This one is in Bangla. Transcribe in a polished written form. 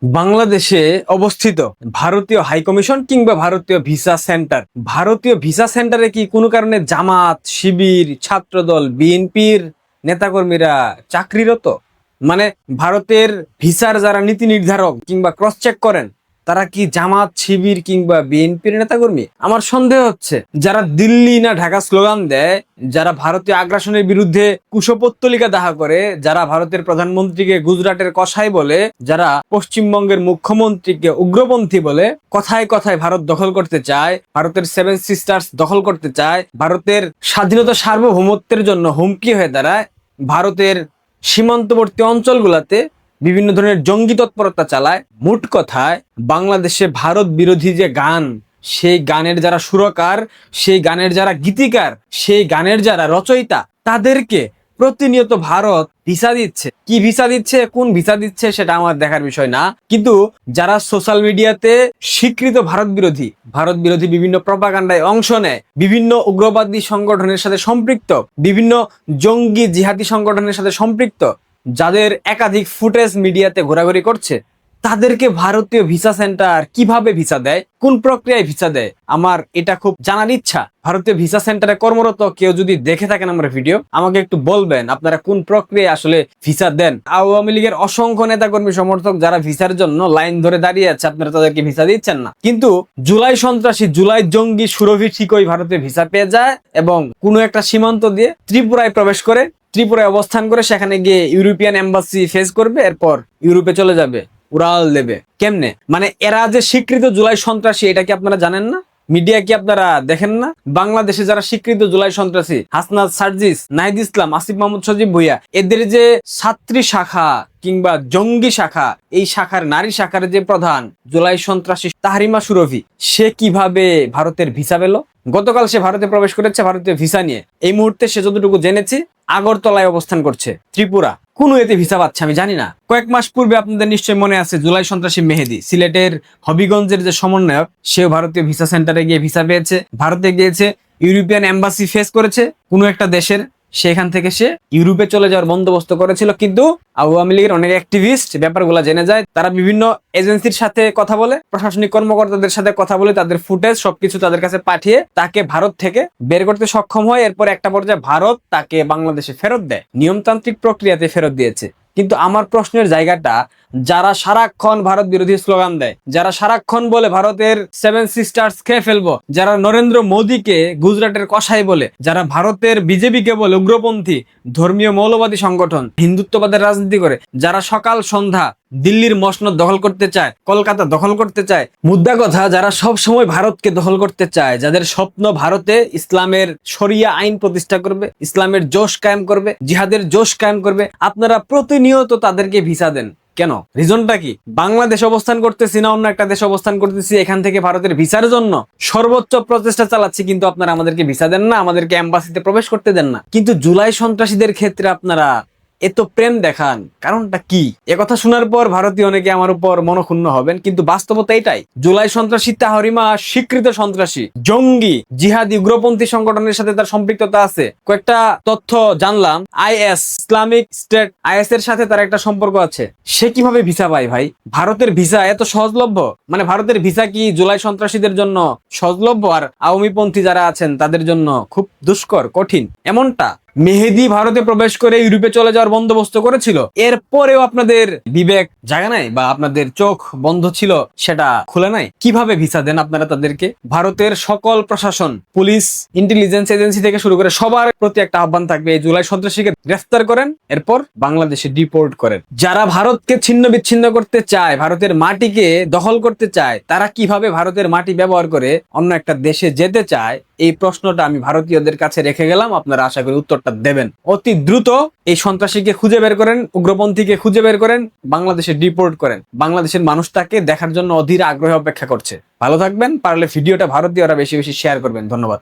বাংলাদেশে অবস্থিত ভারতীয় হাইকমিশন কিংবা ভারতীয় ভিসা সেন্টার, ভারতীয় ভিসা সেন্টারে কি কোনো কারণে জামাত, শিবির, ছাত্রদল, বিএনপির নেতাকর্মীরা চাকরিরত? মানে ভারতের ভিসার যারা নীতি নির্ধারক কিংবা ক্রস চেক করেন, তারা কি জামাত, শিবির কিংবা বিএনপির নেতাকর্মী? আমার সন্দেহ হচ্ছে যারা দিল্লি না ঢাকা স্লোগান দেয়, যারা ভারতীয় আগ্রাসনের বিরুদ্ধে কুশপুত্তলিকা দাহা করে, যারা ভারতের প্রধানমন্ত্রীকে গুজরাটের কসাই বলে, যারা পশ্চিমবঙ্গের মুখ্যমন্ত্রীকে উগ্রপন্থী বলে, কথায় কথায় ভারত দখল করতে চায়, ভারতের সেভেন সিস্টার্স দখল করতে চায়, ভারতের স্বাধীনতা সার্বভৌমত্বের জন্য হুমকি হয়ে দাঁড়ায়, ভারতের সীমান্তবর্তী অঞ্চলগুলোতে বিভিন্ন ধরনের জঙ্গি তৎপরতা চালায়। মোট কথায় বাংলাদেশে ভারত বিরোধী যে গান, সেই গানের যারা সুরকার, সেই গানের যারা গীতিকার, সেই গানের যারা রচয়িতা, তাদেরকে প্রতিনিয়ত ভারত ভিসা দিচ্ছে। কি ভিসা দিচ্ছে, কোন ভিসা দিচ্ছে সেটা আমার দেখার বিষয় না, কিন্তু যারা সোশ্যাল মিডিয়াতে স্বীকৃত ভারত বিরোধী বিভিন্ন প্রপাগান্ডায় অংশ নেয়, বিভিন্ন উগ্রবাদী সংগঠনের সাথে সম্পৃক্ত, বিভিন্ন জঙ্গি জিহাদি সংগঠনের সাথে সম্পৃক্ত, যাদের একাধিক ফুটেজ মিডিয়াতে ঘোরাঘুরি করছে, তাদেরকে ভারতীয় ভিসা সেন্টার কিভাবে ভিসা দেয়, কোন প্রক্রিয়ায় ভিসা দেয়, আমার এটা খুব জানার ইচ্ছা। ভারতীয় ভিসা সেন্টারে কর্মরত কেউ যদি দেখে থাকেন আমার ভিডিও, আমাকে একটু বলবেন আপনারা কোন প্রক্রিয়ায় আসলে ভিসা দেন। আওয়ামী লীগের অসংখ্য নেতাকর্মী সমর্থক যারা ভিসার জন্য লাইন ধরে দাঁড়িয়ে আছে, আপনারা তাদেরকে ভিসা দিচ্ছেন না, কিন্তু জুলাই সন্ত্রাসী, জুলাই জঙ্গি সুরভি ঠিকই ভারতে ভিসা পেয়ে যায় এবং কোনো একটা সীমান্ত দিয়ে ত্রিপুরায় প্রবেশ করে, ত্রিপুরায় অবস্থান করে সেখানে গিয়ে ইউরোপিয়ান এম্বাসি ফেস করবে, এরপর ইউরোপে চলে যাবে, উড়াল দেবে। কেমনে? মানে এরা যে স্বীকৃত জুলাই সন্ত্রাসী, এটা কি আপনারা জানেন না? মিডিয়া কি আপনারা দেখেন না? বাংলাদেশে যারা স্বীকৃত জুলাই সন্ত্রাসী, হাসনাত সার্জিস, নাহিদ ইসলাম, আসিফ মাহমুদ সজীব ভুইয়া, এদের যে ছাত্রী শাখা কিংবা জঙ্গি শাখা, এই শাখার নারী শাখার যে প্রধান জুলাই সন্ত্রাসী তাহরিমা সুরভি, সে কিভাবে ভারতের ভিসা পেল? গতকাল সে ভারতে প্রবেশ করেছে ভারতীয় ভিসা নিয়ে। এই মুহূর্তে সে যতটুকু জেনেছি আগরতলায় অবস্থান করছে, ত্রিপুরা। কোনো এতে ভিসা পাচ্ছে আমি জানি না। কয়েক মাস পূর্বে আপনাদের নিশ্চয়ই মনে আছে, জুলাই সন্ত্রাসী মেহেদী, সিলেটের হবিগঞ্জের যে সমন্বয়ক, সেও ভারতীয় ভিসা সেন্টারে গিয়ে ভিসা পেয়েছে, ভারতে গিয়েছে, ইউরোপিয়ান এম্বাসি ফেস করেছে কোনো একটা দেশের, সেখান থেকে সে ইউরোপে চলে যাওয়ার বন্দোবস্ত করেছিল। কিন্তু আওয়ামী লীগের অনেক অ্যাক্টিভিস্ট ব্যাপারগুলো জেনে যায়, তারা বিভিন্ন এজেন্সির সাথে কথা বলে, প্রশাসনিক কর্মকর্তাদের সাথে কথা বলে, তাদের ফুটেজ সবকিছু তাদের কাছে পাঠিয়ে তাকে ভারত থেকে বের করতে সক্ষম হয়। এরপর একটা পর্যায়ে ভারত তাকে বাংলাদেশে ফেরত দেয়, নিয়মতান্ত্রিক প্রক্রিয়াতে ফেরত দিয়েছে। কিন্তু আমার প্রশ্নের জায়গাটা, যারা সারাক্ষণ ভারত বিরোধী স্লোগান দেয়, যারা সারাক্ষণ বলে ভারতের সেভেন সিস্টার্স খেয়ে ফেলবো, যারা নরেন্দ্র মোদীকে গুজরাটের কসাই বলে, যারা ভারতের বিজেপিকে বলে উগ্রপন্থী, ধর্মীয় মৌলবাদী সংগঠন, হিন্দুত্ববাদের রাজনীতি করে, যারা সকাল সন্ধ্যা দিল্লির মসনদ দখল করতে চায়, কলকাতা দখল করতে চায়, মুদ্রা কথা যারা সব সময় ভারতকে দখল করতে চায়, যাদের স্বপ্ন ভারতে ইসলামের শরিয়া আইন প্রতিষ্ঠা করবে, ইসলামের জোশ কায়েম করবে, জিহাদের জোশ কায়েম করবে, আপনারা প্রতিনিয়ত তাদেরকে ভিসা দেন কেন? রিজনটা কি? বাংলাদেশ অবস্থান করতেছি না অন্য একটা দেশে অবস্থান করতেছি, এখান থেকে ভারতের ভিসার জন্য সর্বোচ্চ প্রচেষ্টা চালাচ্ছি, কিন্তু আপনারা আমাদেরকে ভিসা দেন না, আমাদেরকে এম্বাসিতে প্রবেশ করতে দেন না। কিন্তু জুলাই সন্ত্রাসীদের ক্ষেত্রে আপনারা এত প্রেম দেখান, কারণটা কি? কথা শোনার পর ভারতীয় অনেকে আমার উপর মনক্ষুণ্ণ হবেন, কিন্তু বাস্তবতা এটাই। জুলাই সন্ত্রাসী তাহরিমা স্বীকৃত সন্ত্রাসী, জঙ্গি, জিহাদি, উগ্রপন্থী সংগঠনের সাথে তার সম্পৃক্ততা আছে। কয়েকটা তথ্য জানলাম, আইএস, ইসলামিক স্টেট, আইএস এর সাথে তার একটা সম্পর্ক আছে। সে কিভাবে ভিসা পায় ভাই? ভারতের ভিসা এত সহজলভ্য? মানে ভারতের ভিসা কি জুলাই সন্ত্রাসীদের জন্য সহজলভ্য আর আওয়ামীপন্থী যারা আছেন তাদের জন্য খুব দুষ্কর, কঠিন? এমনটা মেহেদী ভারতে প্রবেশ করে ইউরোপে চলে যাওয়ার বন্দোবস্ত করেছিল, এরপরেও আপনাদের বিবেক জাগা নাই বা আপনাদের চোখ বন্ধ ছিল, সেটা খুলে নাই? কিভাবে ভিসা দেন আপনারা তাদেরকে? ভারতের সকল প্রশাসন, পুলিশ, ইন্টেলিজেন্স এজেন্সি থেকে শুরু করে সবার প্রতি একটা আহ্বান থাকবে, এই জুলাই সন্ত্রাসীকে গ্রেফতার করেন, এরপর বাংলাদেশে ডিপোর্ট করেন। যারা ভারতকে ছিন্ন বিচ্ছিন্ন করতে চায়, ভারতের মাটিকে দখল করতে চায়, তারা কিভাবে ভারতের মাটি ব্যবহার করে অন্য একটা দেশে যেতে চায়, এই প্রশ্নটা আমি ভারতীয়দের কাছে রেখে গেলাম। আপনারা আশা করি উত্তরটা দেবেন। অতি দ্রুত এই সন্ত্রাসীকে খুঁজে বের করেন, উগ্রপন্থীকে খুঁজে বের করেন, বাংলাদেশে ডিপোর্ট করেন। বাংলাদেশের মানুষ তাকে দেখার জন্য অধীর আগ্রহে অপেক্ষা করছে। ভালো থাকবেন, পারলে ভিডিওটা ভারতীয়রা বেশি বেশি শেয়ার করবেন। ধন্যবাদ।